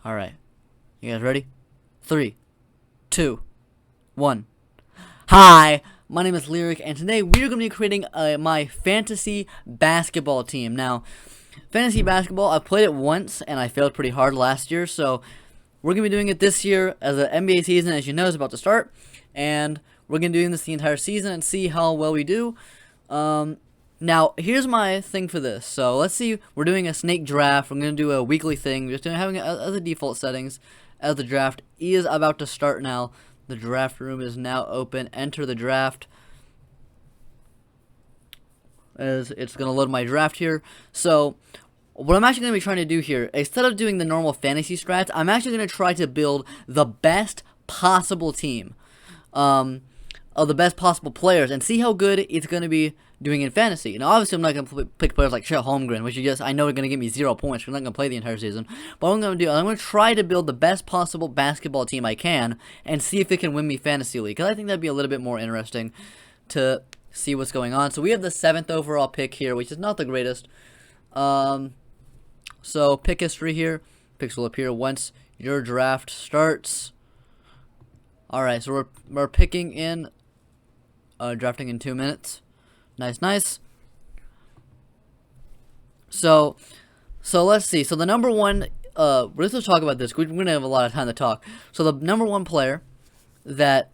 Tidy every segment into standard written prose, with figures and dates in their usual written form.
Alright. You guys ready? 3, 2, 1. Hi! My name is Lyric, and today we're going to be creating my fantasy basketball team. Now, fantasy basketball, I played it once, and I failed pretty hard last year, so we're going to be doing it this year as the NBA season, as you know, is about to start, and we're going to be doing this the entire season and see how well we do. Now, here's my thing for this. So, let's see, we're doing a snake draft. We're going to do a weekly thing. We're just having it as the default settings as the draft is about to start now. The draft room is now open. Enter the draft. As it's going to load my draft here. So, what I'm actually going to be trying to do here, instead of doing the normal fantasy strats, I'm actually going to try to build the best possible team. Of the best possible players and see how good it's going to be doing in fantasy. Now, obviously, I'm not going to pick players like Chet Holmgren, which I know are going to give me 0 points. I'm not going to play the entire season. But what I'm going to do, I'm going to try to build the best possible basketball team I can and see if it can win me fantasy league. Because I think that'd be a little bit more interesting to see what's going on. So we have the 7th overall pick here, which is not the greatest. So pick history here. Picks will appear once your draft starts. Alright, so we're picking in, drafting in 2 minutes. Nice. So let's see. So the number one, let's just talk about this. We're going to have a lot of time to talk. So the number one player that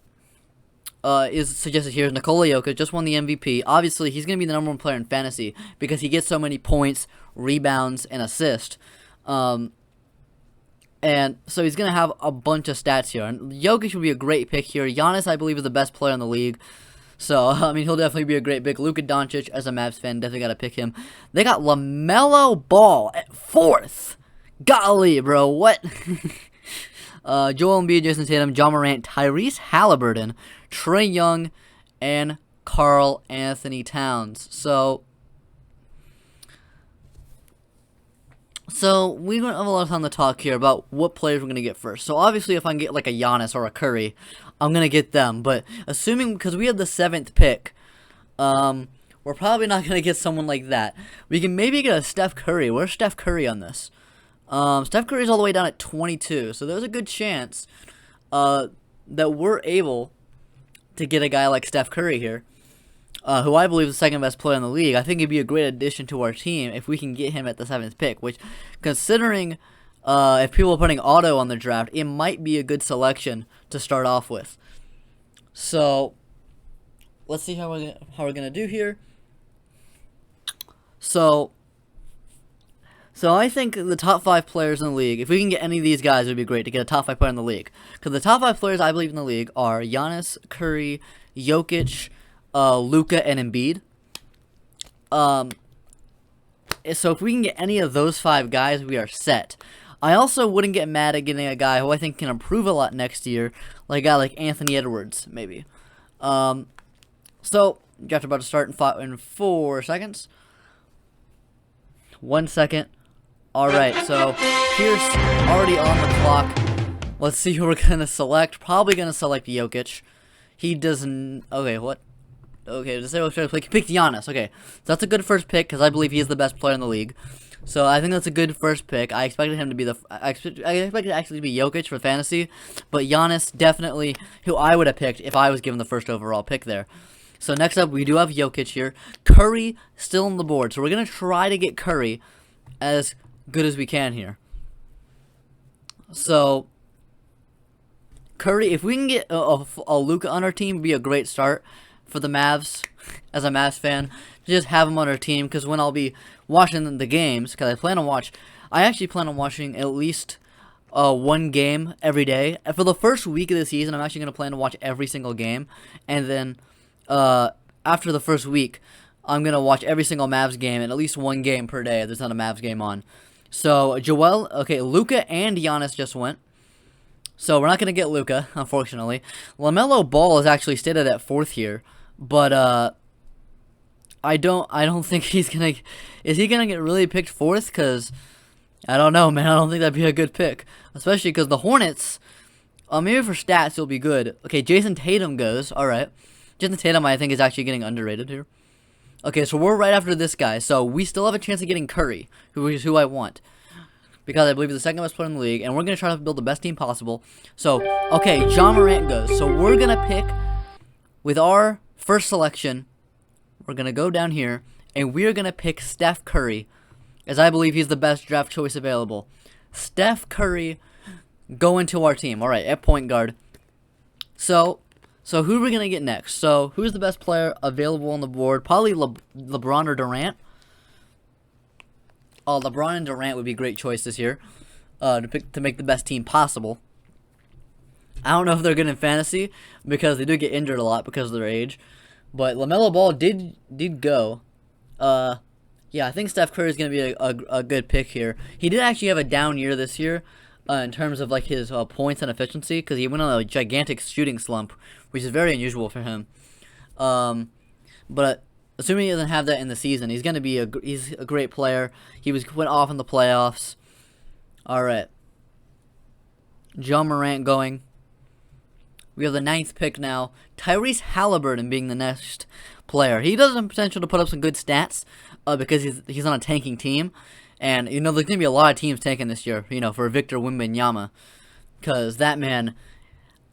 is suggested here is Nikola Jokic. Just won the MVP. Obviously, he's going to be the number one player in fantasy because he gets so many points, rebounds, and assists. And so he's going to have a bunch of stats here. And Jokic would be a great pick here. Giannis, I believe, is the best player in the league. So, I mean, he'll definitely be a great pick. Luka Doncic, as a Mavs fan, definitely got to pick him. They got LaMelo Ball at 4th. Golly, bro, what? Joel Embiid, Jason Tatum, John Morant, Tyrese Halliburton, Trae Young, and Karl Anthony Towns. So we're going to have a lot of time to talk here about what players we're going to get first. So, obviously, if I can get, like, a Giannis or a Curry, I'm going to get them. But assuming, because we have the 7th pick, we're probably not going to get someone like that. We can maybe get a Steph Curry. Where's Steph Curry on this? Steph Curry's all the way down at 22. So, there's a good chance that we're able to get a guy like Steph Curry here. Who I believe is the 2nd best player in the league. I think he'd be a great addition to our team if we can get him at the 7th pick, which, considering if people are putting auto on the draft, it might be a good selection to start off with. So, let's see how we're gonna do here. So I think the top 5 players in the league, if we can get any of these guys, it would be great to get a top 5 player in the league. Because the top 5 players I believe in the league are Giannis, Curry, Jokic, Luka, and Embiid. So if we can get any of those 5 guys, we are set. I also wouldn't get mad at getting a guy who I think can improve a lot next year, like a guy like Anthony Edwards, maybe. So draft about to start in 4 seconds. 1 second. All right, so Pierce already on the clock. Let's see who we're gonna select. Probably gonna select Jokic. He doesn't. Okay, what? Okay, pick Giannis. Okay, so that's a good first pick because I believe he is the best player in the league. So I think that's a good first pick. I expected him to be I expected actually to be Jokic for fantasy, but Giannis definitely who I would have picked if I was given the first overall pick there. So next up, we do have Jokic here. Curry still on the board, so we're gonna try to get Curry as good as we can here. So Curry, if we can get a Luka on our team, would be a great start for the Mavs, as a Mavs fan, to just have him on our team, because when I'll be watching the games, because I actually plan on watching at least 1 game every day. And for the first week of the season, I'm actually going to plan to watch every single game, and then after the first week, I'm going to watch every single Mavs game, and at least 1 game per day if there's not a Mavs game on. So, Luka and Giannis just went. So, we're not going to get Luka, unfortunately. LaMelo Ball is actually stated at 4th here. But, I don't think he's going to... Is he going to get really picked 4th? Because, I don't know, man. I don't think that'd be a good pick. Especially because the Hornets, maybe for stats, it'll be good. Okay, Jason Tatum goes. Alright. Jason Tatum, I think, is actually getting underrated here. Okay, so we're right after this guy. So, we still have a chance of getting Curry, who is who I want. because I believe he's the second best player in the league, and we're going to try to build the best team possible. So, okay, John Morant goes. So we're going to pick, with our first selection, we're going to go down here, and we're going to pick Steph Curry, as I believe he's the best draft choice available. Steph Curry going to our team. All right, at point guard. So who are we going to get next? So who's the best player available on the board? Probably LeBron or Durant. LeBron and Durant would be a great choice this year to make the best team possible. I don't know if they're good in fantasy because they do get injured a lot because of their age. But LaMelo Ball did go. Yeah, I think Steph Curry is going to be a good pick here. He did actually have a down year this year in terms of like his points and efficiency because he went on a gigantic shooting slump, which is very unusual for him. But assuming he doesn't have that in the season, he's going to be he's a great player. He went off in the playoffs. All right. John Morant going. We have the 9th pick now. Tyrese Halliburton being the next player. He does have potential to put up some good stats because he's on a tanking team. And, there's going to be a lot of teams tanking this year, for Victor Wembanyama. Because that man,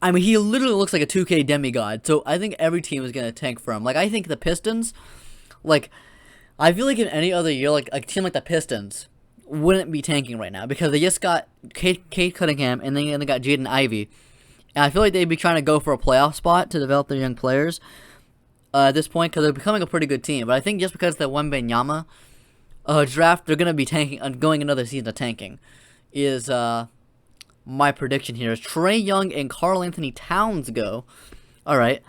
he literally looks like a 2K demigod. So I think every team is going to tank for him. Like, I think the Pistons, I feel like in any other year, a team like the Pistons wouldn't be tanking right now. Because they just got Kate Cunningham and then they got Jaden Ivey. And I feel like they'd be trying to go for a playoff spot to develop their young players at this point because they're becoming a pretty good team. But I think just because the Wembanyama draft, they're going to be tanking, going another season of tanking, is my prediction here. As Trae Young and Karl Anthony Towns go. All right.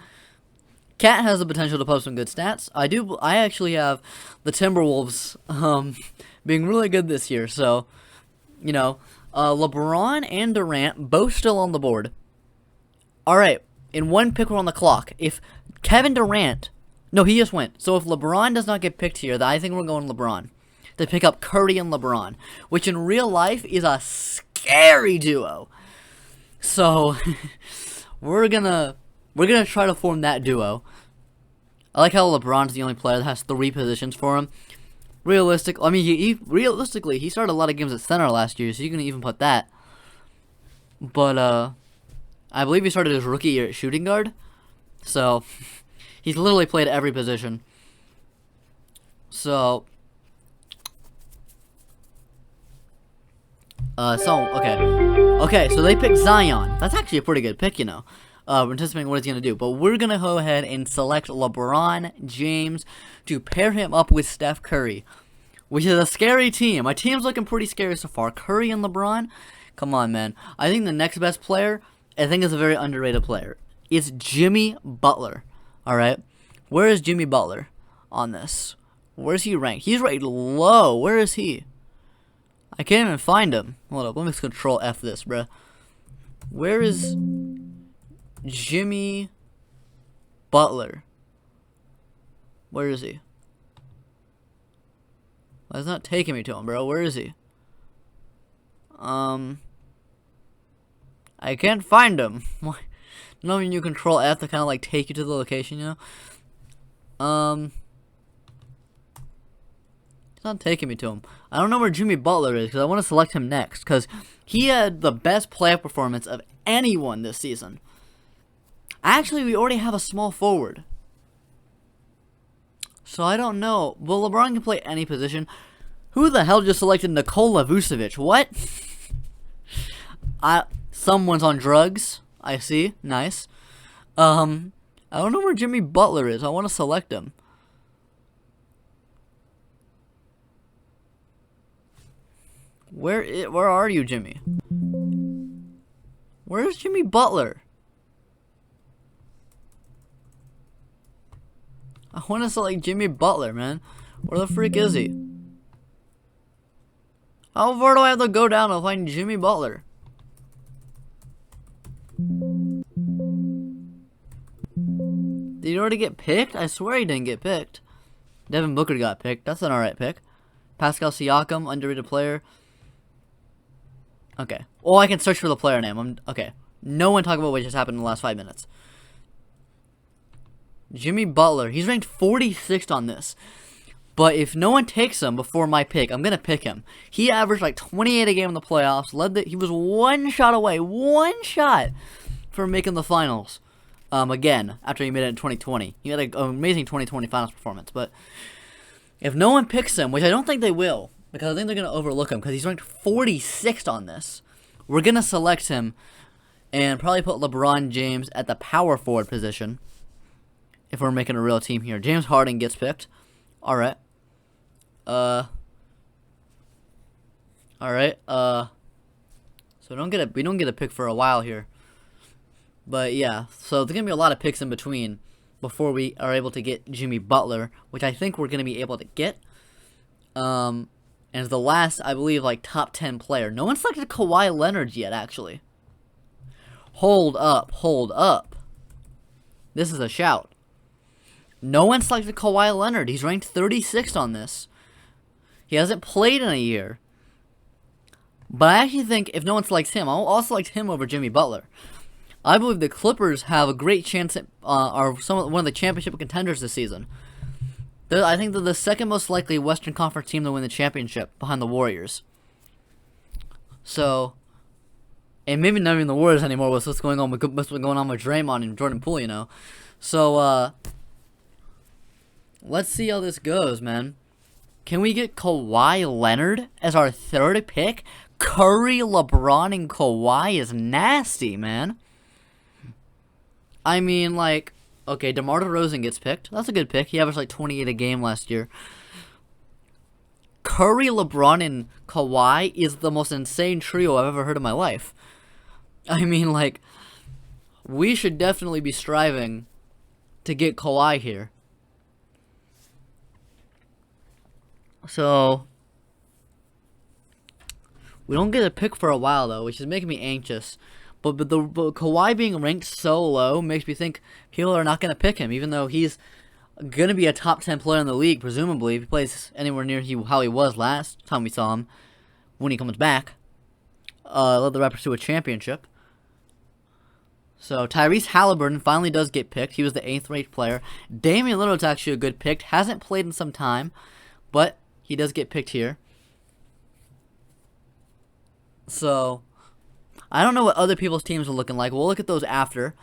Cat has the potential to post some good stats. I actually have the Timberwolves being really good this year. So, LeBron and Durant both still on the board. All right, in one pick, we're on the clock. If Kevin Durant, no, he just went. So if LeBron does not get picked here, then I think we're going LeBron to pick up Curry and LeBron, which in real life is a scary duo. So we're gonna try to form that duo. I like how LeBron's the only player that has 3 positions for him. Realistically, he started a lot of games at center last year, so you can even put that. But I believe he started his rookie year at shooting guard. So, he's literally played every position. So, okay, so they picked Zion. That's actually a pretty good pick, We're anticipating what he's going to do. But we're going to go ahead and select LeBron James to pair him up with Steph Curry, which is a scary team. My team's looking pretty scary so far. Curry and LeBron? Come on, man. I think the next best player, I think is a very underrated player. It's Jimmy Butler. All right? Where is Jimmy Butler on this? Where's he ranked? He's ranked low. Where is he? I can't even find him. Hold up. Let me control F this, bruh. Where is Jimmy Butler? Where is he? Well, it's not taking me to him, bro. Where is he? I can't find him. Why? No, when you control F to kind of take you to the location, It's not taking me to him. I don't know where Jimmy Butler is because I want to select him next because he had the best playoff performance of anyone this season. Actually, we already have a small forward. So I don't know. Well, LeBron can play any position. Who the hell just selected Nikola Vucevic? What? Someone's on drugs. I see. Nice. I don't know where Jimmy Butler is. I want to select him. Where are you, Jimmy? Where's Jimmy Butler? I want to select Jimmy Butler, man. Where the freak is he? How far do I have to go down to find Jimmy Butler? Did he already get picked? I swear he didn't get picked. Devin Booker got picked. That's an alright pick. Pascal Siakam, underrated player. Okay. Oh, I can search for the player name. Okay. No one talk about what just happened in the last 5 minutes. Jimmy Butler. He's ranked 46th on this. But if no one takes him before my pick, I'm gonna pick him. He averaged like 28 a game in the playoffs. He was one shot away, from making the finals. Again, after he made it in 2020, he had an amazing 2020 finals performance. But if no one picks him, which I don't think they will, because I think they're gonna overlook him because he's ranked 46th on this, we're gonna select him and probably put LeBron James at the power forward position. If we're making a real team here, James Harden gets picked. All right. All right. So we don't get a pick for a while here. But yeah, so there's gonna be a lot of picks in between before we are able to get Jimmy Butler, which I think we're gonna be able to get. And the last, I believe, like top 10 player. No one selected Kawhi Leonard yet, actually. Hold up. This is a shout. No one selected Kawhi Leonard. He's ranked 36th on this. He hasn't played in a year. But I actually think if no one selects him, I'll select him over Jimmy Butler. I believe the Clippers have a great chance at one of the championship contenders this season. I think they're the second most likely Western Conference team to win the championship behind the Warriors. So, and maybe not even the Warriors anymore with what's going on with Draymond and Jordan Poole, you know. So, let's see how this goes, man. Can we get Kawhi Leonard as our third pick? Curry, LeBron, and Kawhi is nasty, man. I mean, like, okay, DeMar DeRozan gets picked. That's a good pick. He averaged like 28 a game last year. Curry, LeBron, and Kawhi is the most insane trio I've ever heard in my life. I mean, like, we should definitely be striving to get Kawhi here. So, we don't get a pick for a while, though, which is making me anxious. But Kawhi being ranked so low makes me think people are not going to pick him, even though he's going to be a top 10 player in the league, presumably, if he plays anywhere near how he was last time we saw him when he comes back. Led the Raptors to a championship. So, Tyrese Halliburton finally does get picked. He was the 8th-ranked player. Damian Lillard's actually a good pick. Hasn't played in some time, but he does get picked here. So, I don't know what other people's teams are looking like. We'll look at those after.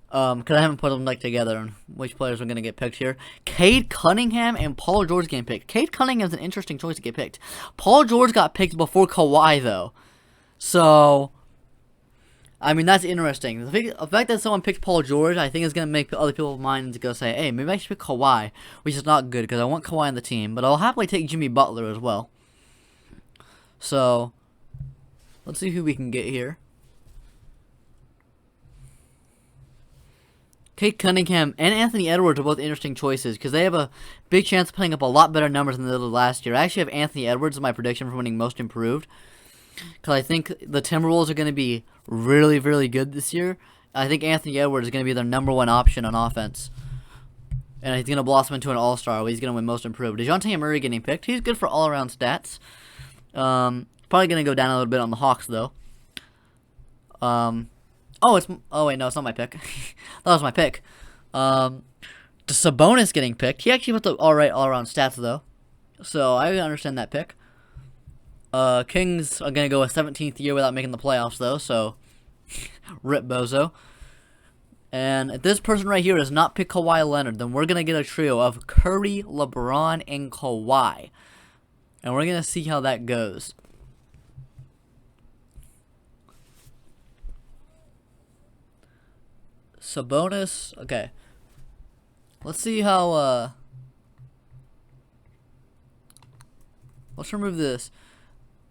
Because I haven't put them like together on which players are going to get picked here. Cade Cunningham and Paul George getting picked. Cade Cunningham's an interesting choice to get picked. Paul George got picked before Kawhi, though. So, I mean, that's interesting. The fact that someone picked Paul George, I think is going to make other people's minds go say, hey, maybe I should pick Kawhi, which is not good because I want Kawhi on the team. But I'll happily take Jimmy Butler as well. So, let's see who we can get here. Cade Cunningham and Anthony Edwards are both interesting choices because they have a big chance of putting up a lot better numbers than they did last year. I actually have Anthony Edwards as my prediction for winning Most Improved because I think the Timberwolves are going to be really, really good this year. I think Anthony Edwards is going to be their number one option on offense. And he's going to blossom into an all-star where he's going to win Most Improved. DeJounte Murray getting picked. He's good for all-around stats. Probably going to go down a little bit on the Hawks, though. Oh wait, no, it's not my pick. That was my pick. The Sabonis getting picked. He actually put the alright all-around stats, though. So, I understand that pick. Kings are going to go a 17th year without making the playoffs, though, so rip bozo. And if this person right here does not pick Kawhi Leonard, then we're going to get a trio of Curry, LeBron, and Kawhi. And we're going to see how that goes. Sabonis, okay. Let's see how, let's remove this.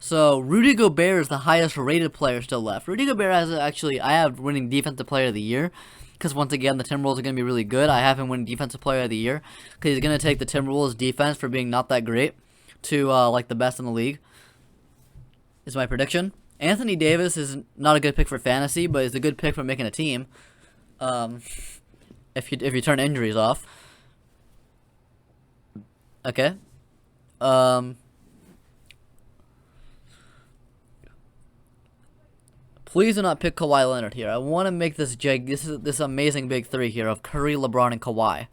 So, Rudy Gobert is the highest rated player still left. Rudy Gobert has I have winning Defensive Player of the Year. Because once again, the Timberwolves are going to be really good. I have him winning Defensive Player of the Year. Because he's going to take the Timberwolves defense for being not that great to, like, the best in the league. Is my prediction. Anthony Davis is not a good pick for fantasy, but is a good pick for making a team. If you turn injuries off. Okay. Please do not pick Kawhi Leonard here. I want to make this amazing big three here of Curry, LeBron, and Kawhi.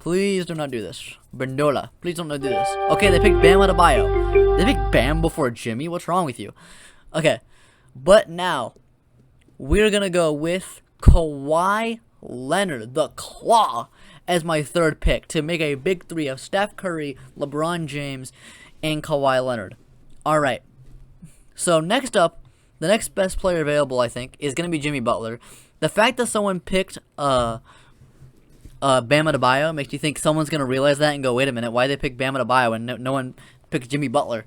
Please do not do this. Bendola, please don't do this. Okay, they picked Bam Adebayo. They picked Bam before Jimmy? What's wrong with you? Okay, but now, we're going to go with Kawhi Leonard, the Claw, as my third pick to make a big three of Steph Curry, LeBron James, and Kawhi Leonard. Alright, so next up, the next best player available, I think, is going to be Jimmy Butler. The fact that someone picked Bam Adebayo makes you think someone's going to realize that and go, wait a minute, why they pick Bam Adebayo and no one picked Jimmy Butler?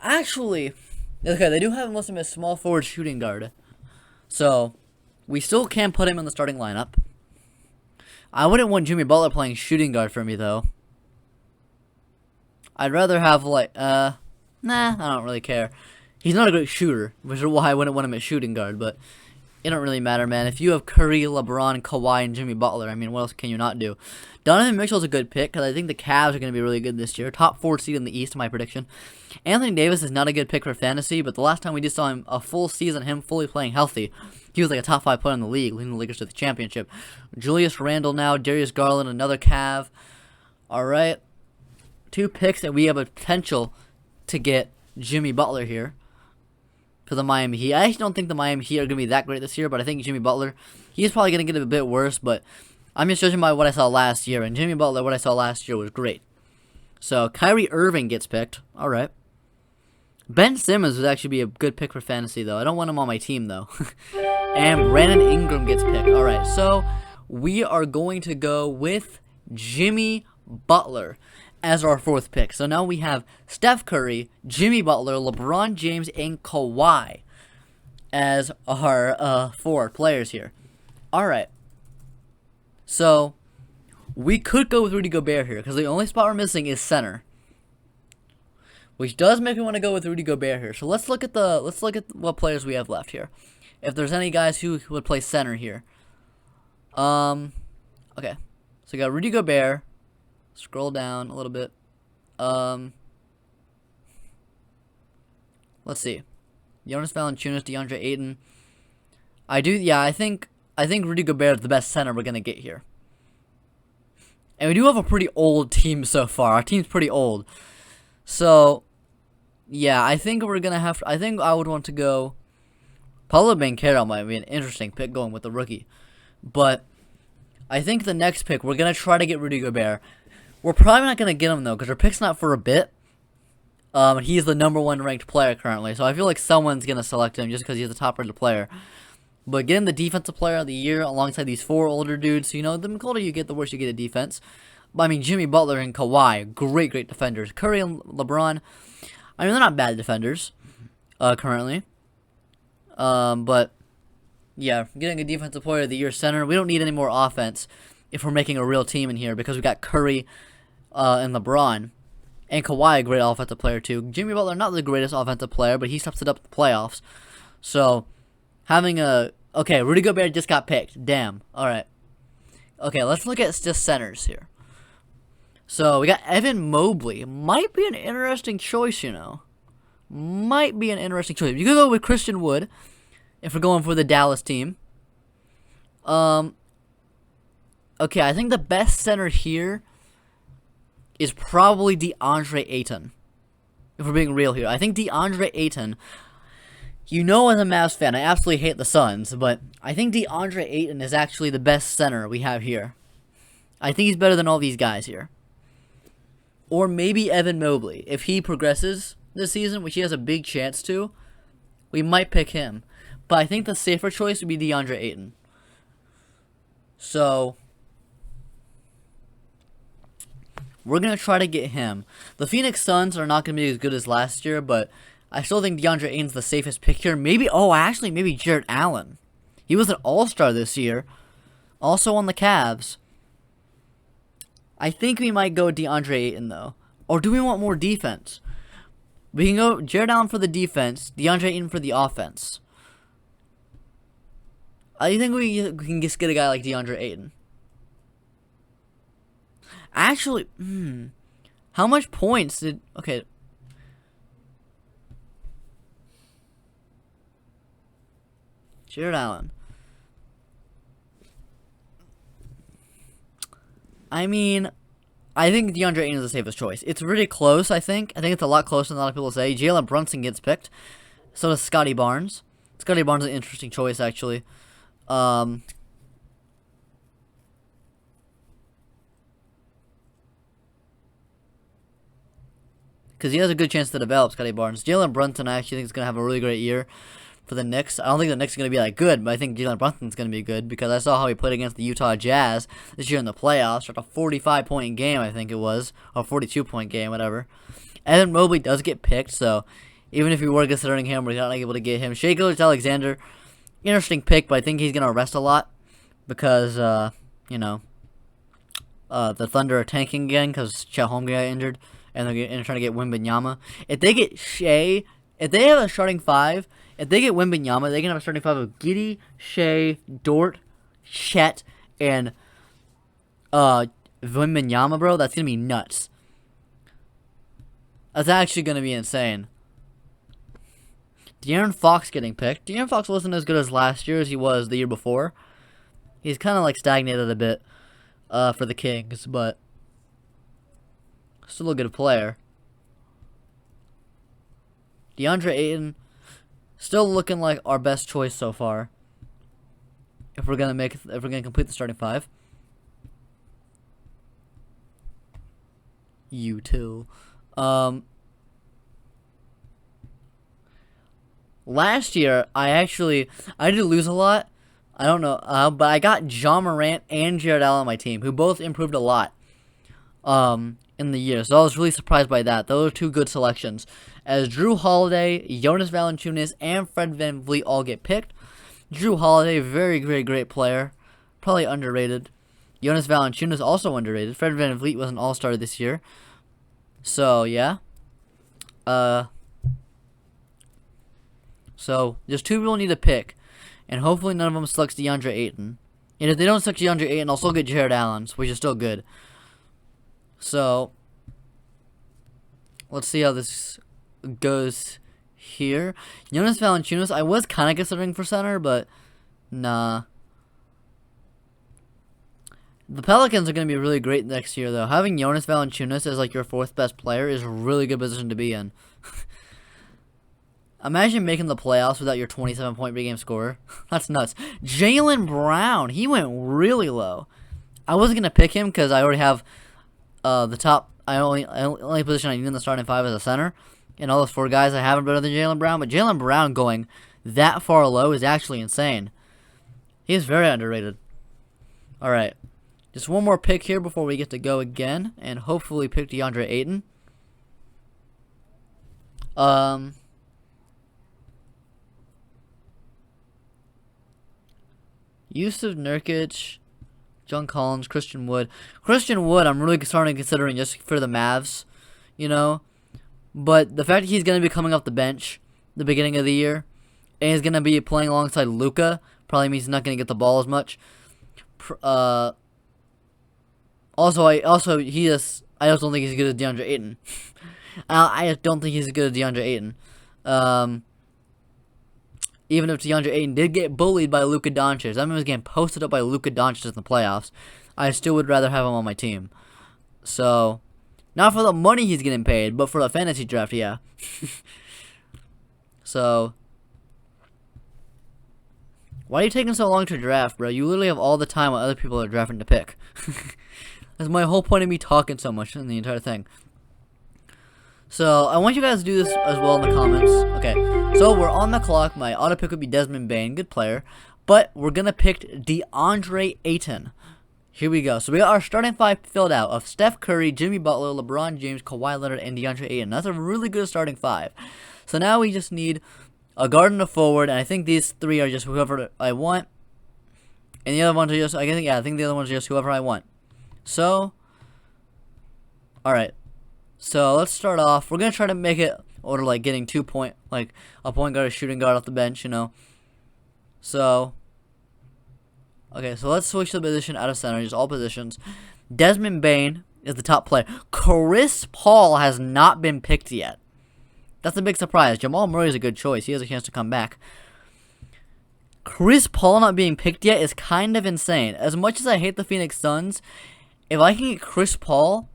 Actually, okay, they do have him listed as small forward shooting guard. So, we still can't put him in the starting lineup. I wouldn't want Jimmy Butler playing shooting guard for me, though. I'd rather have, like, nah, I don't really care. He's not a great shooter, which is why I wouldn't want him at shooting guard, but it don't really matter, man. If you have Curry, LeBron, Kawhi, and Jimmy Butler, I mean, what else can you not do? Donovan Mitchell's a good pick, because I think the Cavs are going to be really good this year. Top 4 seed in the East, my prediction. Anthony Davis is not a good pick for fantasy, but the last time we just saw him, a full season, him fully playing healthy, he was like a top 5 player in the league, leading the Lakers to the championship. Julius Randle now, Darius Garland, another Cav. Alright. 2 picks, and we have a potential to get Jimmy Butler here for the Miami Heat. I actually don't think the Miami Heat are going to be that great this year, but I think Jimmy Butler, he's probably going to get a bit worse, but I'm just judging by what I saw last year, and Jimmy Butler, what I saw last year was great. So, Kyrie Irving gets picked. Alright. Ben Simmons would actually be a good pick for fantasy, though. I don't want him on my team, though. And Brandon Ingram gets picked. Alright, so we are going to go with Jimmy Butler as our 4th pick. So now we have Steph Curry, Jimmy Butler, LeBron James, and Kawhi as our 4 players here. Alright. So, we could go with Rudy Gobert here, because the only spot we're missing is center. Which does make me want to go with Rudy Gobert here. So let's look at what players we have left here. If there's any guys who would play center here. Okay. So we got Rudy Gobert. Scroll down a little bit. Let's see. Jonas Valanciunas, DeAndre Ayton. I think Rudy Gobert is the best center we're gonna get here. And we do have a pretty old team so far. Our team's pretty old. So, yeah, I think we're gonna have I think I would want to go. Paolo Banchero might be an interesting pick going with the rookie. But I think the next pick, we're gonna try to get Rudy Gobert. We're probably not going to get him, though, because our pick's not for a bit. He's the number 1 ranked player currently, so I feel like someone's going to select him just because he's the top-rated player. But getting the defensive player of the year alongside these 4 older dudes, you know, the colder you get, the worse you get at defense. But, I mean, Jimmy Butler and Kawhi, great defenders. Curry and LeBron, I mean, they're not bad defenders currently. But, yeah, getting a defensive player of the year center, we don't need any more offense if we're making a real team in here, because we got Curry and LeBron, and Kawhi, a great offensive player too. Jimmy Butler, not the greatest offensive player, but he steps it up in the playoffs. So, having okay, Rudy Gobert just got picked. Damn. Alright. Okay, let's look at just centers here. So, we got Evan Mobley. Might be an interesting choice, you know. Might be an interesting choice. You could go with Christian Wood, if we're going for the Dallas team. Okay, I think the best center here is probably DeAndre Ayton. If we're being real here. I think DeAndre Ayton, you know, as a Mavs fan, I absolutely hate the Suns, but I think DeAndre Ayton is actually the best center we have here. I think he's better than all these guys here. Or maybe Evan Mobley. If he progresses this season, which he has a big chance to, we might pick him. But I think the safer choice would be DeAndre Ayton. So, we're going to try to get him. The Phoenix Suns are not going to be as good as last year, but I still think DeAndre Ayton's the safest pick here. Maybe Jarrett Allen. He was an all-star this year. Also on the Cavs. I think we might go DeAndre Ayton, though. Or do we want more defense? We can go Jarrett Allen for the defense, DeAndre Ayton for the offense. I think we can just get a guy like DeAndre Ayton. Actually, how much points did... Okay. Jarrett Allen. I mean, I think DeAndre Ayton is the safest choice. It's really close, I think. I think it's a lot closer than a lot of people say. Jalen Brunson gets picked. So does Scotty Barnes. Scotty Barnes is an interesting choice, actually. Because he has a good chance to develop, Scotty Barnes. Jalen Brunson, I actually think, is going to have a really great year for the Knicks. I don't think the Knicks are going to be that good, but I think Jalen Brunson's going to be good because I saw how he played against the Utah Jazz this year in the playoffs. Shot a 45-point game, I think it was, or 42-point game, whatever. Evan Mobley does get picked, so even if we were considering him, we're not able to get him. Shai Gilgeous-Alexander, interesting pick, but I think he's going to rest a lot because, the Thunder are tanking again because Chet Holmgren got injured, and they're trying to get Wembanyama. If they get Shai, if they have a starting five, if they get Wembanyama, they can have a starting five of Giddey, Shai, Dort, Chet, and Wembanyama, bro. That's going to be nuts. That's actually going to be insane. De'Aaron Fox getting picked. De'Aaron Fox wasn't as good as last year as he was the year before. He's kind of like stagnated a bit for the Kings, but still a good player. DeAndre Ayton still looking like our best choice so far. If we're gonna complete the starting five. You too. Last year, I did lose a lot. I don't know, but I got John Morant and Jared Allen on my team, who both improved a lot in the year. So I was really surprised by that. Those are two good selections. As Drew Holiday, Jonas Valanciunas, and Fred VanVleet all get picked. Drew Holiday, very, very great player. Probably underrated. Jonas Valanciunas, also underrated. Fred VanVleet was an all-star this year. So, yeah. So, just two people need to pick. And hopefully none of them selects DeAndre Ayton. And if they don't select DeAndre Ayton, I'll still get Jared Allen, which is still good. So, let's see how this goes here. Jonas Valanciunas, I was kind of considering for center, but nah. The Pelicans are going to be really great next year, though. Having Jonas Valanciunas as like your fourth best player is a really good position to be in. Imagine making the playoffs without your 27-point per game scorer. That's nuts. Jaylen Brown, he went really low. I wasn't going to pick him because I already have the top. Only position I need in the starting five is a center. And all those four guys I have are better than Jaylen Brown. But Jaylen Brown going that far low is actually insane. He is very underrated. All right. Just one more pick here before we get to go again. And hopefully pick DeAndre Ayton. Yusuf Nurkic, John Collins, Christian Wood. Christian Wood, I'm really starting considering just for the Mavs, But the fact that he's going to be coming off the bench the beginning of the year, and he's going to be playing alongside Luka, probably means he's not going to get the ball as much. I just don't think he's as good as DeAndre Ayton. I just don't think he's as good as DeAndre Ayton. Even if DeAndre Ayton did get bullied by Luka Doncic, I mean, he was getting posted up by Luka Doncic in the playoffs, I still would rather have him on my team. So, not for the money he's getting paid, but for the fantasy draft, yeah. So, why are you taking so long to draft, bro? You literally have all the time while other people are drafting to pick. That's my whole point of me talking so much in the entire thing. So, I want you guys to do this as well in the comments. Okay, so we're on the clock. My auto pick would be Desmond Bane, good player. But we're going to pick DeAndre Ayton. Here we go. So, we got our starting five filled out of Steph Curry, Jimmy Butler, LeBron James, Kawhi Leonard, and DeAndre Ayton. That's a really good starting five. So, now we just need a guard and a forward. And I think these three are just whoever I want. And the other ones are just, I think the other ones are just whoever I want. So, alright. So let's start off. We're gonna try to make it order like getting 2 point, like a point guard, a shooting guard off the bench, So, okay, so let's switch the position out of center, just all positions. Desmond Bane is the top player. Chris Paul has not been picked yet. That's a big surprise. Jamal Murray is a good choice. He has a chance to come back. Chris Paul not being picked yet is kind of insane. As much as I hate the Phoenix Suns, If I can get Chris Paul,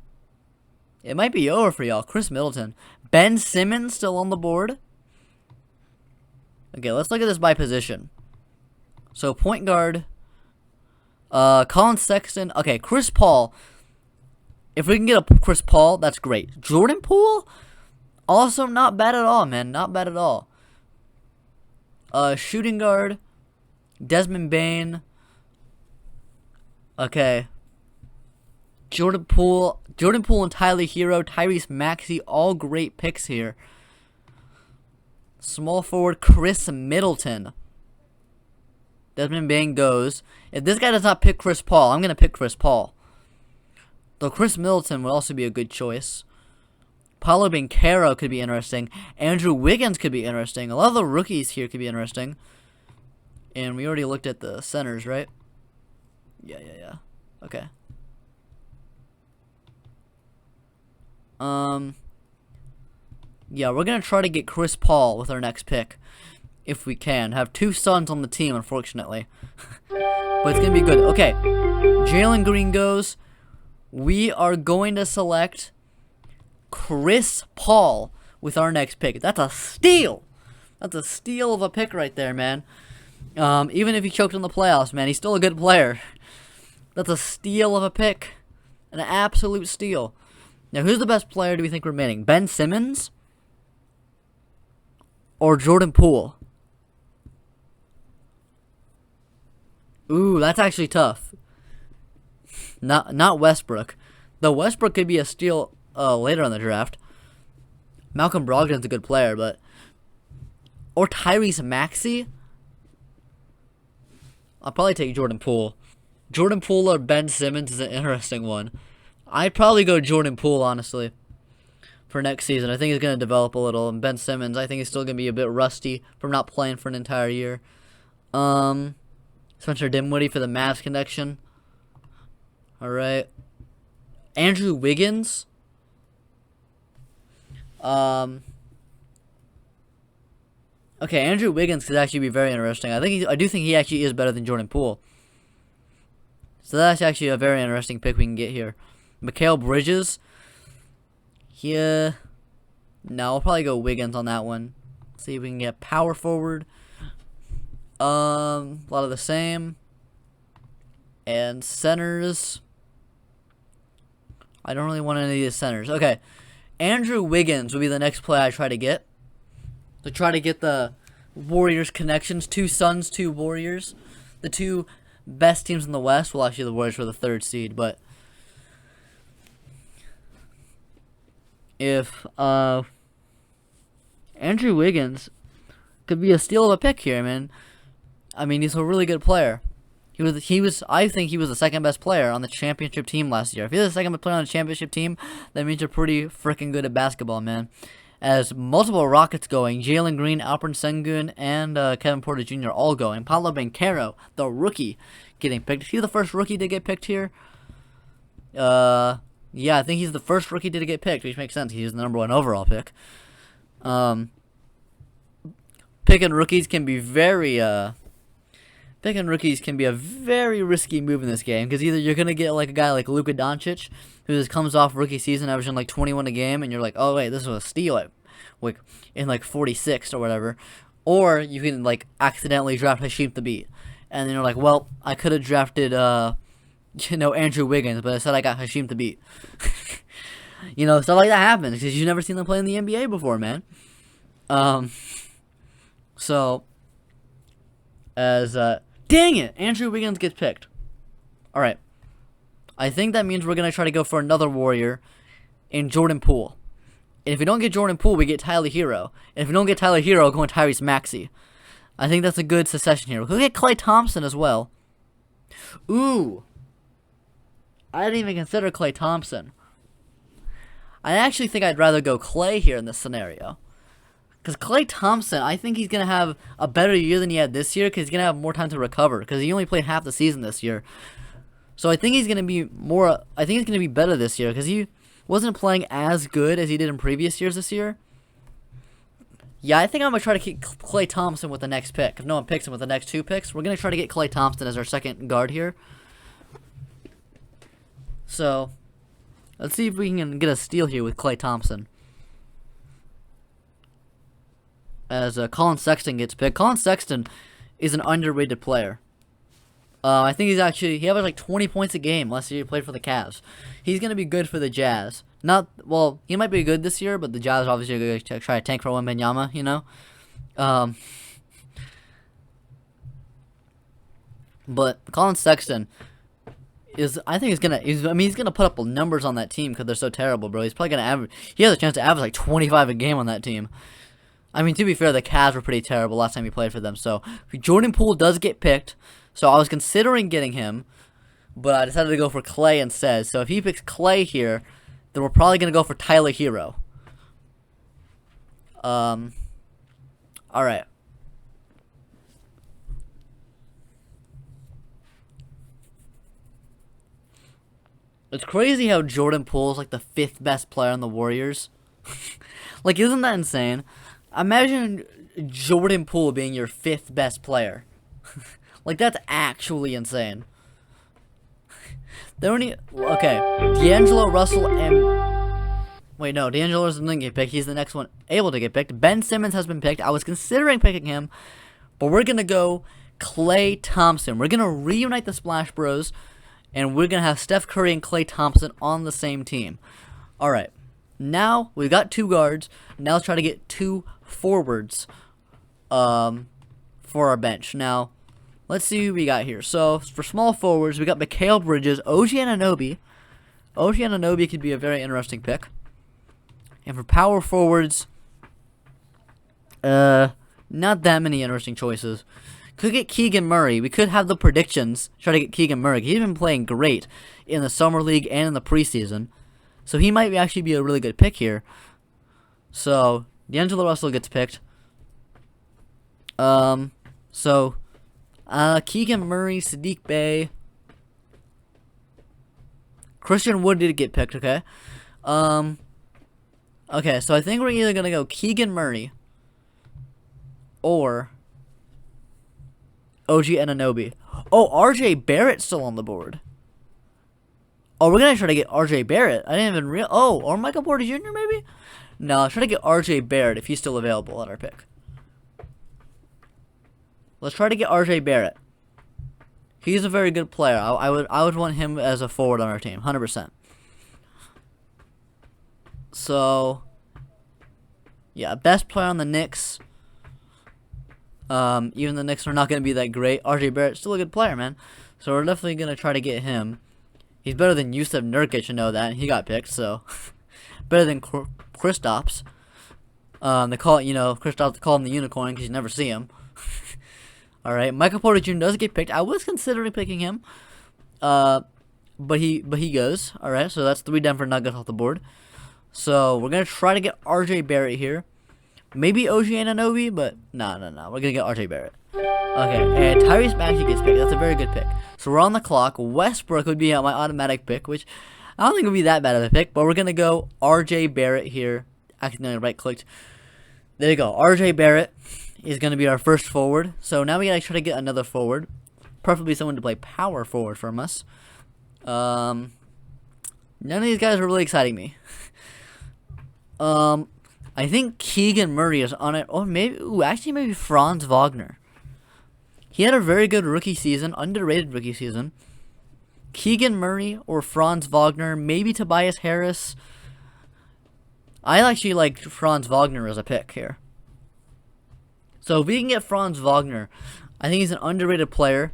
it might be over for y'all. Chris Middleton. Ben Simmons still on the board. Okay, let's look at this by position. So, point guard. Colin Sexton. Okay, Chris Paul. If we can get a Chris Paul, that's great. Jordan Poole? Also not bad at all, man. Not bad at all. Shooting guard. Desmond Bane. Okay. Jordan Poole and Tyler Hero, Tyrese Maxey, all great picks here. Small forward Chris Middleton. Desmond Bane goes. If this guy does not pick Chris Paul, I'm going to pick Chris Paul. Though Chris Middleton would also be a good choice. Paolo Banchero could be interesting. Andrew Wiggins could be interesting. A lot of the rookies here could be interesting. And we already looked at the centers, right? Yeah. Okay. Yeah, we're going to try to get Chris Paul with our next pick. If we can. Have 2 Suns on the team, unfortunately. But it's going to be good. Okay. Jalen Green goes. We are going to select Chris Paul with our next pick. That's a steal. That's a steal of a pick right there, man. Even if he choked in the playoffs, man, he's still a good player. That's a steal of a pick. An absolute steal. Now, who's the best player do we think remaining? Ben Simmons? Or Jordan Poole? Ooh, that's actually tough. Not Westbrook. Though Westbrook could be a steal later in the draft. Malcolm Brogdon's a good player, but... Or Tyrese Maxey? I'll probably take Jordan Poole. Jordan Poole or Ben Simmons is an interesting one. I'd probably go Jordan Poole, honestly, for next season. I think he's going to develop a little. And Ben Simmons, I think he's still going to be a bit rusty from not playing for an entire year. Spencer Dinwiddie for the Mavs connection. Alright. Andrew Wiggins. Okay, Andrew Wiggins could actually be very interesting. I do think he actually is better than Jordan Poole. So that's actually a very interesting pick we can get here. Mikal Bridges. Yeah. No, I'll probably go Wiggins on that one. See if we can get power forward. A lot of the same. And centers. I don't really want any of these centers. Okay. Andrew Wiggins will be the next play I try to get. To try to get the Warriors connections. 2 Suns, 2 Warriors. The 2 best teams in the West. Well, actually, the Warriors were the 3rd seed, but if Andrew Wiggins could be a steal of a pick here, man. I mean, he's a really good player. He was. I think he was the 2nd best player on the championship team last year. If you're the 2nd best player on the championship team, that means you're pretty freaking good at basketball, man. As multiple Rockets going, Jalen Green, Alperen Sengun, and Kevin Porter Jr. all going. Paolo Banchero, the rookie, getting picked. Is he the first rookie to get picked here? Yeah, I think he's the first rookie to get picked, which makes sense. He's the number 1 overall pick. Picking rookies can be a very risky move in this game, because either you're gonna get like a guy like Luka Doncic, who just comes off rookie season averaging like 21 a game, and you're like, oh wait, this was a steal in like 46 or whatever, or you can like accidentally draft Hasheem Thabeet, and then you're like, well, I could have drafted Andrew Wiggins, but instead I got Hasheem Thabeet. Stuff like that happens because you've never seen them play in the NBA before, man. So as dang it, Andrew Wiggins gets picked. Alright. I think that means we're going to try to go for another Warrior in Jordan Poole. And if we don't get Jordan Poole, we get Tyler Hero. And if we don't get Tyler Hero, we're going Tyrese Maxey. I think that's a good succession here. We'll get Klay Thompson as well. Ooh. I didn't even consider Klay Thompson. I actually think I'd rather go Klay here in this scenario. Because Klay Thompson, I think he's going to have a better year than he had this year, because he's going to have more time to recover, because he only played half the season this year. So I think he's going to be better this year, because he wasn't playing as good as he did in previous years this year. Yeah, I think I'm going to try to keep Klay Thompson with the next pick. If no one picks him with the next 2 picks, we're going to try to get Klay Thompson as our second guard here. So, let's see if we can get a steal here with Klay Thompson. As Colin Sexton gets picked. Colin Sexton is an underrated player. I think he averaged like 20 points a game last year he played for the Cavs. He's going to be good for the Jazz. He might be good this year, but the Jazz obviously are going to try to tank for Wembanyama, you know? But Colin Sexton he's gonna put up numbers on that team because they're so terrible, bro. He's probably gonna average. He has a chance to average like 25 a game on that team. I mean, to be fair, the Cavs were pretty terrible last time he played for them. So Jordan Poole does get picked. So I was considering getting him, but I decided to go for Klay instead. So if he picks Klay here, then we're probably gonna go for Tyler Hero. All right. It's crazy how Jordan Poole is like the 5th best player on the Warriors. Like, isn't that insane? Imagine Jordan Poole being your 5th best player. Like, that's actually insane. Okay, D'Angelo Russell and... Wait, no, D'Angelo Russell didn't get picked. He's the next one able to get picked. Ben Simmons has been picked. I was considering picking him, but we're going to go Klay Thompson. We're going to reunite the Splash Bros, and we're going to have Steph Curry and Klay Thompson on the same team. All right, now we've got 2 guards. Now let's try to get 2 forwards for our bench. Now, let's see who we got here. So, for small forwards, we got Mikal Bridges, OG Anunoby. OG Anunoby could be a very interesting pick. And for power forwards, not that many interesting choices. Could get Keegan Murray. We could have the predictions try to get Keegan Murray. He's been playing great in the Summer League and in the preseason. So he might actually be a really good pick here. So, D'Angelo Russell gets picked. Keegan Murray, Sadiq Bey. Christian Wood did get picked, okay? Okay, so I think we're either going to go Keegan Murray or OG Anunoby. Oh, RJ Barrett's still on the board. Oh, we're going to try to get RJ Barrett. I didn't even or Michael Porter Jr. maybe? No, try to get RJ Barrett if he's still available at our pick. Let's try to get RJ Barrett. He's a very good player. I would want him as a forward on our team, 100%. So, yeah, best player on the Knicks. Even the Knicks are not going to be that great. RJ Barrett's still a good player, man. So we're definitely going to try to get him. He's better than Yusuf Nurkic, you know that. And he got picked, so better than Kristaps. They call it, Kristaps, they call him the unicorn because you never see him. All right, Michael Porter Jr. does get picked. I was considering picking him, but he goes. All right, so that's 3 Denver Nuggets off the board. So we're gonna try to get RJ Barrett here, maybe OG Anunoby, but no. We're gonna get RJ Barrett. Okay, and Tyrese Maxey gets picked. That's a very good pick. So we're on the clock. Westbrook would be my automatic pick, which I don't think would be that bad of a pick, but we're gonna go RJ Barrett here. Accidentally right clicked. There you go. RJ Barrett is going to be our first forward. So now we got to try to get another forward. Preferably someone to play power forward from us. None of these guys are really exciting me. I think Keegan Murray is on it. Or maybe Franz Wagner. He had a very good rookie season. Underrated rookie season. Keegan Murray or Franz Wagner. Maybe Tobias Harris. I actually like Franz Wagner as a pick here. So if we can get Franz Wagner, I think he's an underrated player.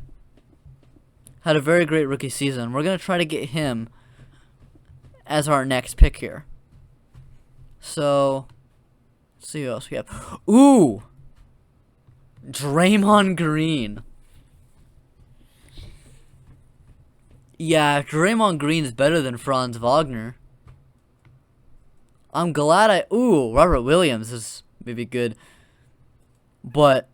Had a very great rookie season. We're going to try to get him as our next pick here. So, let's see who else we have. Ooh! Draymond Green. Yeah, Draymond Green is better than Franz Wagner. I'm glad Robert Williams is maybe good. But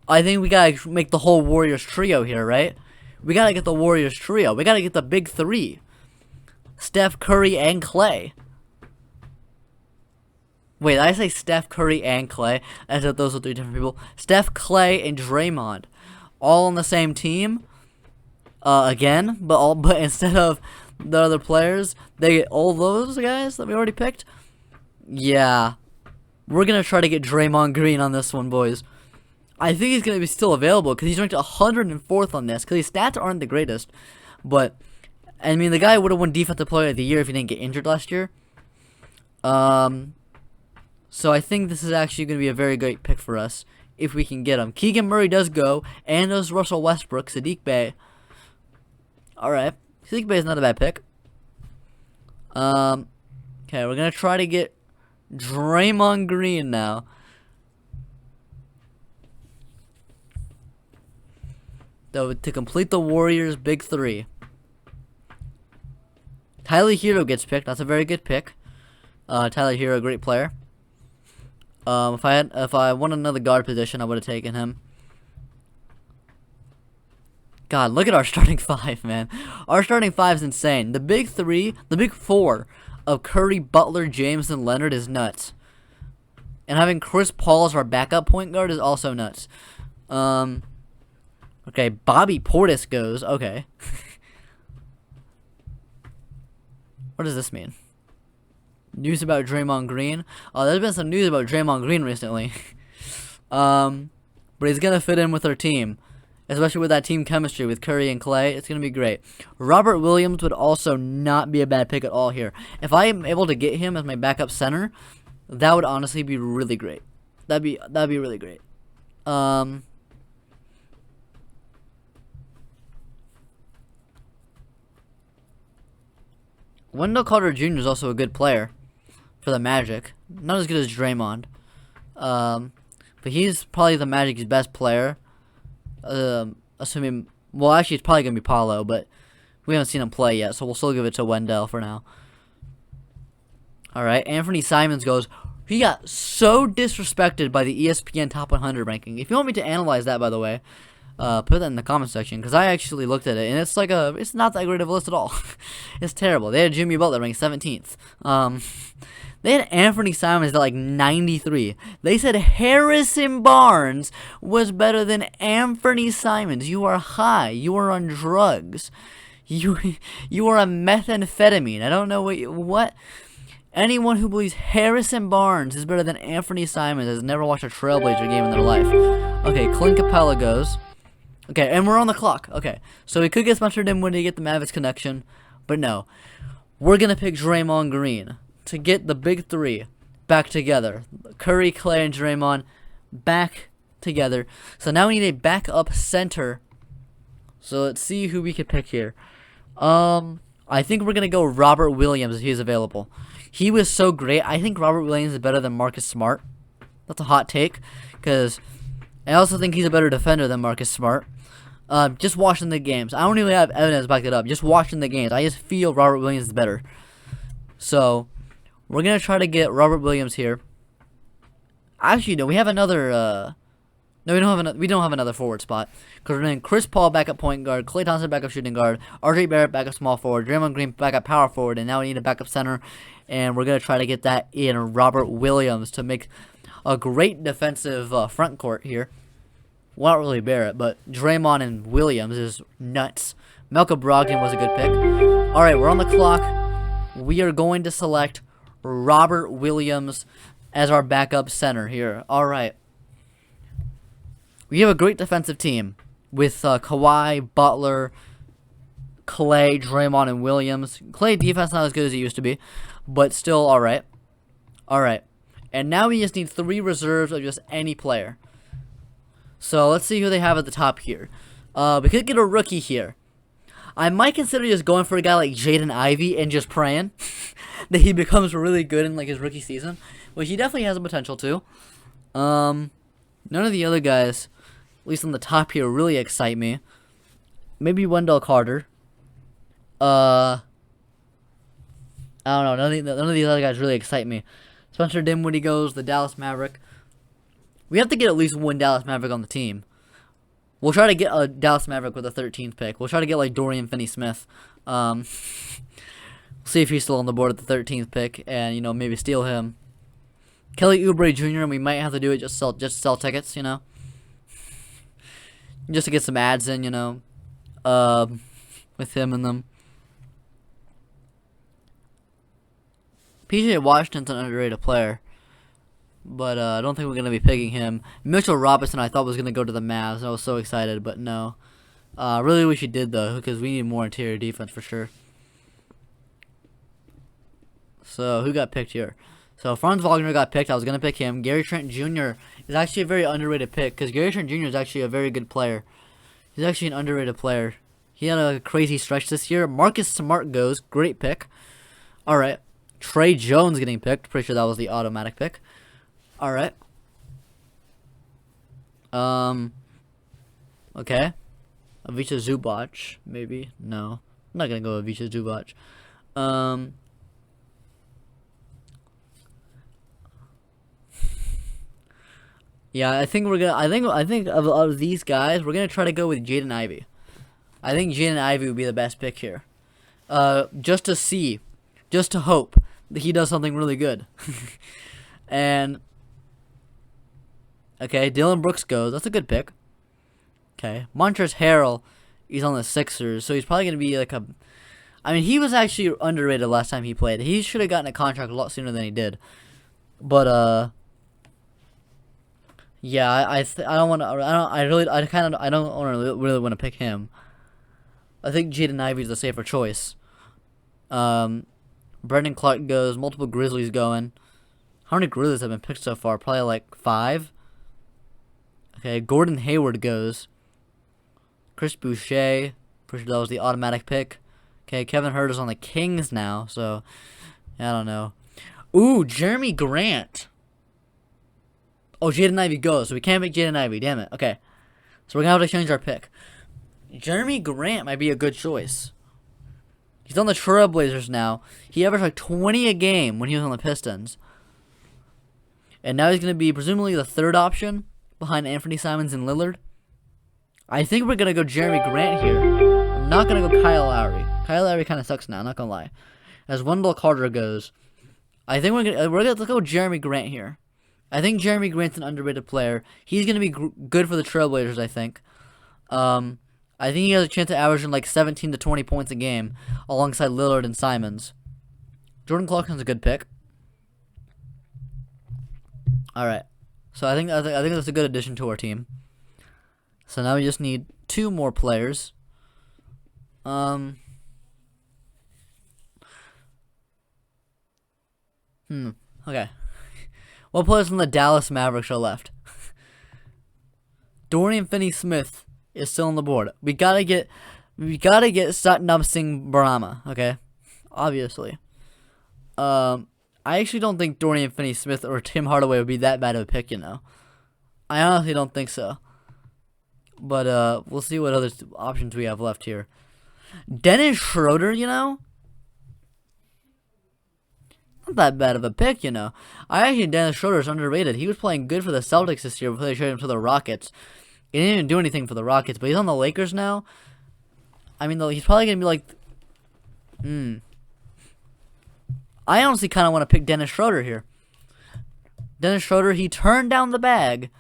I think we gotta make the whole Warriors trio here, right? We gotta get the Warriors trio. We gotta get the big 3. Steph, Curry, and Klay. Wait, did I say Steph, Curry, and Klay? I said those are 3 different people. Steph, Klay, and Draymond. All on the same team. Again, but instead of the other players, they get all those guys that we already picked. Yeah. We're going to try to get Draymond Green on this one, boys. I think he's going to be still available because he's ranked 104th on this because his stats aren't the greatest. But, I mean, the guy would have won Defensive Player of the Year if he didn't get injured last year. So I think this is actually going to be a very great pick for us if we can get him. Keegan Murray does go, and does Russell Westbrook, Sadiq Bey. Alright, Sadiq Bey is not a bad pick. Okay, we're going to try to get Draymond Green now. So to complete the Warriors' big three. Tyler Hero gets picked. That's a very good pick. Tyler Hero, great player. If I won another guard position, I would have taken him. God, look at our starting five, man. Our starting five is insane. The big four of Curry, Butler, James, and Leonard is nuts. And having Chris Paul as our backup point guard is also nuts. Okay, Bobby Portis goes. Okay. What does this mean? News about Draymond Green. Oh, there's been some news about Draymond Green recently. But he's going to fit in with our team. Especially with that team chemistry with Curry and Clay. It's going to be great. Robert Williams would also not be a bad pick at all here. If I am able to get him as my backup center, that would honestly be really great. That'd be really great. Wendell Carter Jr. is also a good player for the Magic. Not as good as Draymond. But he's probably the Magic's best player. Assuming, well, actually, it's probably going to be Paulo, but we haven't seen him play yet, so we'll still give it to Wendell for now. Alright, Anthony Simons goes. He got so disrespected by the ESPN Top 100 ranking. If you want me to analyze that, by the way, put that in the comment section, because I actually looked at it, and it's not that great of a list at all. It's terrible. They had Jimmy Butler ranked 17th. They had Anthony Simons at like 93. They said Harrison Barnes was better than Anthony Simons. You are high. You are on drugs. You are a methamphetamine. I don't know what. Anyone who believes Harrison Barnes is better than Anthony Simons has never watched a Trailblazer game in their life. Okay, Clint Capella goes. Okay, and we're on the clock. Okay, so we could get Spencer Dinwiddie to get the Mavericks connection, but no. We're going to pick Draymond Green to get the big three back together. Curry, Clay, and Draymond back together. So now we need a backup center. So let's see who we could pick here. I think we're going to go Robert Williams if he's available. He was so great. I think Robert Williams is better than Marcus Smart. That's a hot take, because I also think he's a better defender than Marcus Smart. Just watching the games. I don't really have evidence to back it up. Just watching the games. I just feel Robert Williams is better. So, we're going to try to get Robert Williams here. Actually, no, we have another, no, we don't have another forward spot. Because we're doing Chris Paul backup point guard, Klay Thompson backup shooting guard, RJ Barrett backup small forward, Draymond Green backup power forward, and now we need a backup center. And we're going to try to get that in Robert Williams to make a great defensive front court here. Well, not really Barrett, but Draymond and Williams is nuts. Malcolm Brogdon was a good pick. Alright, we're on the clock. We are going to select Robert Williams as our backup center here. Alright. We have a great defensive team with Kawhi, Butler, Clay, Draymond, and Williams. Clay defense not as good as it used to be, but still alright. Alright. And now we just need 3 reserves of just any player. So let's see who they have at the top here. We could get a rookie here. I might consider just going for a guy like Jaden Ivey and just praying that he becomes really good in like his rookie season, which he definitely has the potential to. None of the other guys, at least on the top here, really excite me. Maybe Wendell Carter. I don't know. None of these other guys really excite me. Spencer Dinwiddie goes, the Dallas Maverick. We have to get at least one Dallas Maverick on the team. We'll try to get a Dallas Maverick with the 13th pick. We'll try to get like Dorian Finney-Smith. See if he's still on the board at the 13th pick, and you know, maybe steal him. Kelly Oubre Jr. And we might have to do it just sell tickets, you know, just to get some ads in, you know, with him and them. PJ Washington's an underrated player, but I don't think we're gonna be picking him. Mitchell Robinson, I thought was gonna go to the Mavs. I was so excited, but no. Really wish he did though, because we need more interior defense for sure. So who got picked here? So Franz Wagner got picked. I was gonna pick him. Gary Trent Jr. is actually a very underrated pick because Gary Trent Jr. is actually a very good player. He's actually an underrated player. He had a crazy stretch this year. Marcus Smart goes. Great pick. All right. Trey Jones getting picked. Pretty sure that was the automatic pick. All right. Okay. Ivica Zubac, maybe. No, I'm not gonna go with Ivica Zubac. Yeah, I think we're gonna. I think of these guys, we're gonna try to go with Jaden Ivey. I think Jaden Ivey would be the best pick here. Just to see, just to hope that he does something really good. And okay, Dylan Brooks goes. That's a good pick. Okay, Montrezl Harrell, he's on the Sixers, so he's probably gonna be like a. I mean, he was actually underrated last time he played. He should have gotten a contract a lot sooner than he did. But yeah, I don't want to. I don't really want to pick him. I think Jaden Ivey's the safer choice. Brendan Clark goes. Multiple Grizzlies going. How many Grizzlies have been picked so far? Probably like 5. Okay, Gordon Hayward goes. Chris Boucher. Pretty sure that was the automatic pick. Okay, Kevin Huerter's on the Kings now, so I don't know. Ooh, Jeremy Grant. Oh, Jaden Ivey goes, so we can't pick Jaden Ivey. Damn it. Okay, so we're gonna have to change our pick. Jeremy Grant might be a good choice. He's on the Trailblazers now. He averaged like 20 a game when he was on the Pistons. And now he's going to be presumably the third option behind Anthony Simons and Lillard. I think we're going to go Jeremy Grant here. I'm not going to go Kyle Lowry. Kyle Lowry kind of sucks now, not going to lie. As Wendell Carter goes, I think we're going to go Jeremy Grant here. I think Jeremy Grant's an underrated player. He's going to be good for the Trailblazers, I think. I think he has a chance of averaging like 17 to 20 points a game alongside Lillard and Simons. Jordan Clarkson's a good pick. All right, so I think that's a good addition to our team. So now we just need 2 more players. Okay. What players from the Dallas Mavericks are left? Dorian Finney-Smith is still on the board. We gotta get Satnam Singh Barama, okay? Obviously. I actually don't think Dorian Finney-Smith or Tim Hardaway would be that bad of a pick, you know. I honestly don't think so. But we'll see what other options we have left here. Dennis Schroeder, you know? Not that bad of a pick, you know. I actually think Dennis Schroeder is underrated. He was playing good for the Celtics this year before they traded him to the Rockets. He didn't even do anything for the Rockets, but he's on the Lakers now. I mean, though, he's probably going to be like... I honestly kind of want to pick Dennis Schroeder here. Dennis Schroeder, he turned down the bag,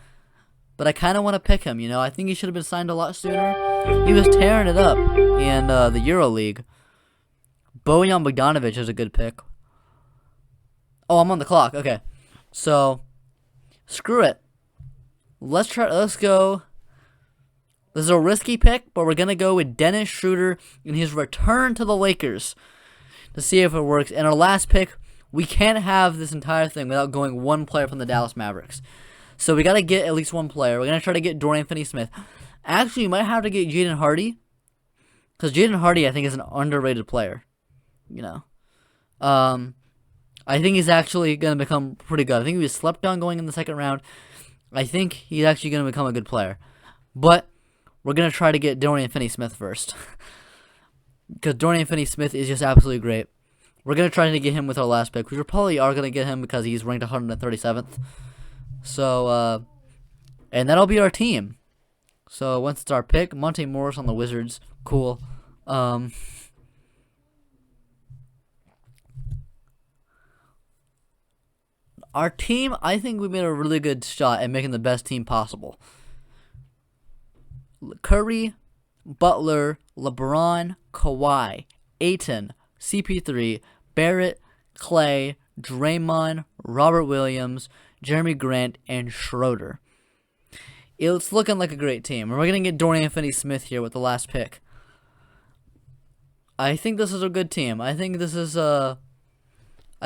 but I kind of want to pick him, you know. I think he should have been signed a lot sooner. He was tearing it up in the EuroLeague. Bojan Bogdanovic is a good pick. Oh, I'm on the clock. Okay. So, screw it. Let's go. This is a risky pick, but we're going to go with Dennis Schroeder in his return to the Lakers to see if it works. And our last pick, we can't have this entire thing without going 1 player from the Dallas Mavericks. So we got to get at least 1 player. We're going to try to get Dorian Finney-Smith. Actually, you might have to get Jaden Hardy, because Jaden Hardy, I think, is an underrated player. You know. I think he's actually going to become pretty good. I think he was slept on going in the second round. I think he's actually going to become a good player. But we're going to try to get Dorian Finney-Smith first. Because Dorian Finney-Smith is just absolutely great. We're going to try to get him with our last pick. We probably are going to get him because he's ranked 137th. So, and that'll be our team. So, once it's our pick, Monte Morris on the Wizards. Cool. Our team, I think we made a really good shot at making the best team possible. Curry, Butler, LeBron, Kawhi, Ayton, CP3, Barrett, Clay, Draymond, Robert Williams, Jeremy Grant, and Schroeder. It's looking like a great team. And we're going to get Dorian Finney-Smith here with the last pick. I think this is a good team. I think this is kind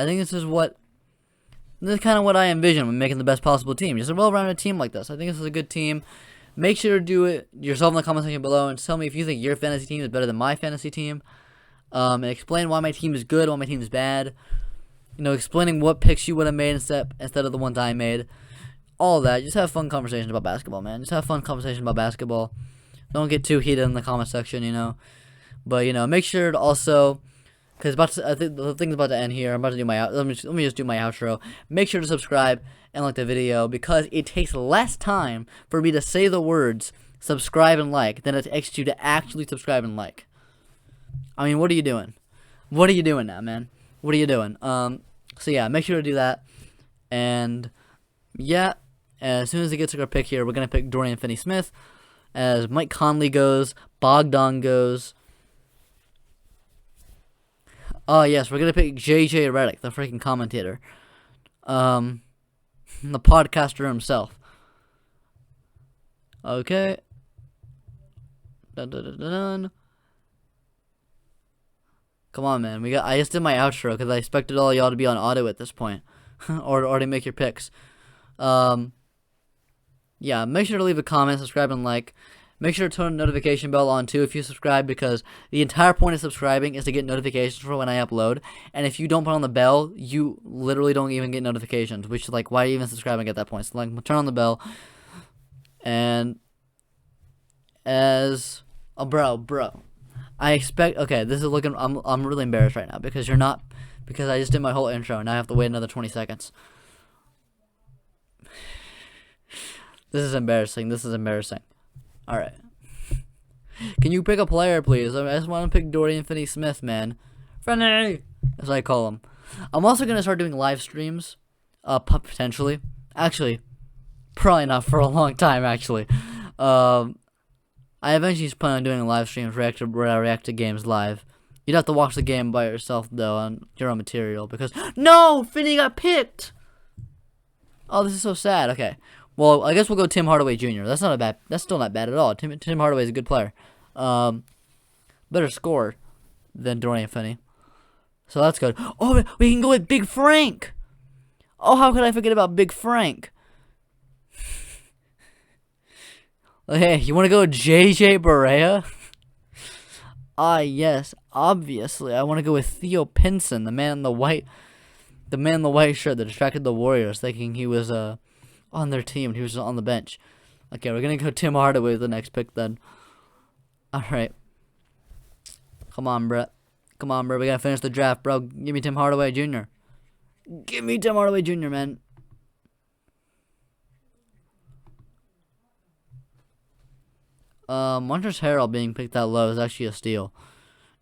of what I envision when making the best possible team. Just a well-rounded team like this. I think this is a good team. Make sure to do it yourself in the comment section below and tell me if you think your fantasy team is better than my fantasy team. And explain why my team is good, why my team is bad. Explaining what picks you would have made instead of the ones I made. All that. Just have fun conversations about basketball, man. Just have fun conversations about basketball. Don't get too heated in the comment section, But, make sure to also, because I think the thing's about to end here. I'm about to do my let me just do my outro. Make sure to subscribe and like the video, because it takes less time for me to say the words subscribe and like than it takes you to actually subscribe and like. I mean, what are you doing? What are you doing now, man? What are you doing? So yeah, make sure to do that. And yeah, as soon as it gets to our pick here, we're gonna pick Dorian Finney-Smith. As Mike Conley goes, Bogdan goes. Oh yes, we're gonna pick JJ Redick, the freaking commentator, the podcaster himself. Okay. Dun, dun, dun, dun. Come on, man. I just did my outro because I expected all y'all to be on auto at this point, or to make your picks. Yeah. Make sure to leave a comment, subscribe, and like. Make sure to turn the notification bell on too if you subscribe, because the entire point of subscribing is to get notifications for when I upload. And if you don't put on the bell, you literally don't even get notifications, which is like, why are you even subscribing at that point? So like, turn on the bell. And bro, I expect, okay, this is looking, I'm really embarrassed right now because I just did my whole intro and now I have to wait another 20 seconds. This is embarrassing. Alright. Can you pick a player, please? I just want to pick Dorian Finney-Smith, man. Finney! As I call him. I'm also going to start doing live streams. Potentially. Actually, probably not for a long time, actually. I eventually plan on doing live streams where I react to games live. You'd have to watch the game by yourself, though, on your own material, because... No! Finney got picked! Oh, this is so sad. Okay. Well, I guess we'll go Tim Hardaway Jr. That's still not bad at all. Tim Hardaway is a good player. Better scorer than Dorian Finney. So that's good. Oh, we can go with Big Frank. Oh, how could I forget about Big Frank? Hey, you want to go with JJ Barea? Yes, obviously. I want to go with Theo Pinson, the man in the white shirt that distracted the Warriors, thinking he was on their team and he was on the bench. Okay, we're gonna go Tim Hardaway with the next pick then. Alright. Come on, bro. We gotta finish the draft, bro. Give me Tim Hardaway Jr. Give me Tim Hardaway Jr., man. Montrezl Harrell being picked that low is actually a steal.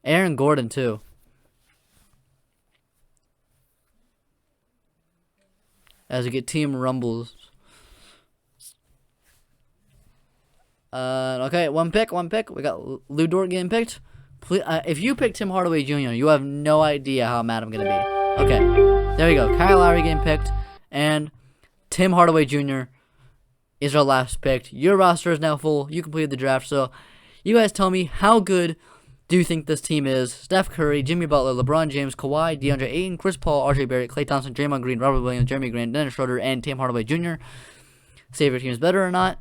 Aaron Gordon, too. As we get team rumbles. Okay, one pick. We got Lou Dort getting picked. Please, if you pick Tim Hardaway Jr., you have no idea how mad I'm gonna be. Okay, there we go. Kyle Lowry getting picked, and Tim Hardaway Jr. is our last pick. Your roster is now full. You completed the draft, so you guys tell me, how good do you think this team is? Steph Curry, Jimmy Butler, LeBron James, Kawhi, DeAndre Ayton, Chris Paul, RJ Barrett, Klay Thompson, Draymond Green, Robert Williams, Jeremy Grant, Dennis Schroeder, and Tim Hardaway Jr. See if your team is better or not.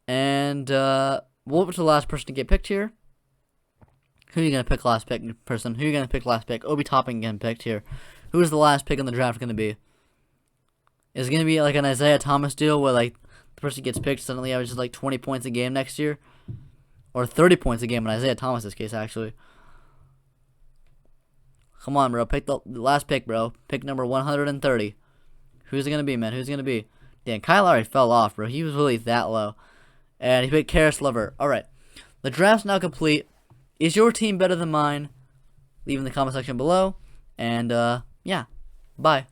And what was the last person to get picked here? Who are you going to pick last pick, person? Who are you going to pick last pick? Obi Toppin getting picked here. Who is the last pick in the draft going to be? Is it going to be like an Isaiah Thomas deal where like the person gets picked suddenly averages like 20 points a game next year? Or 30 points a game in Isaiah Thomas's case, actually. Come on, bro. Pick the last pick, bro. Pick number 130. Who's it going to be, man? Who's it going to be? Damn, Kyle Lowry fell off, bro. He was really that low. And he picked Karis LeVert. Alright. The draft's now complete. Is your team better than mine? Leave in the comment section below. And, yeah. Bye.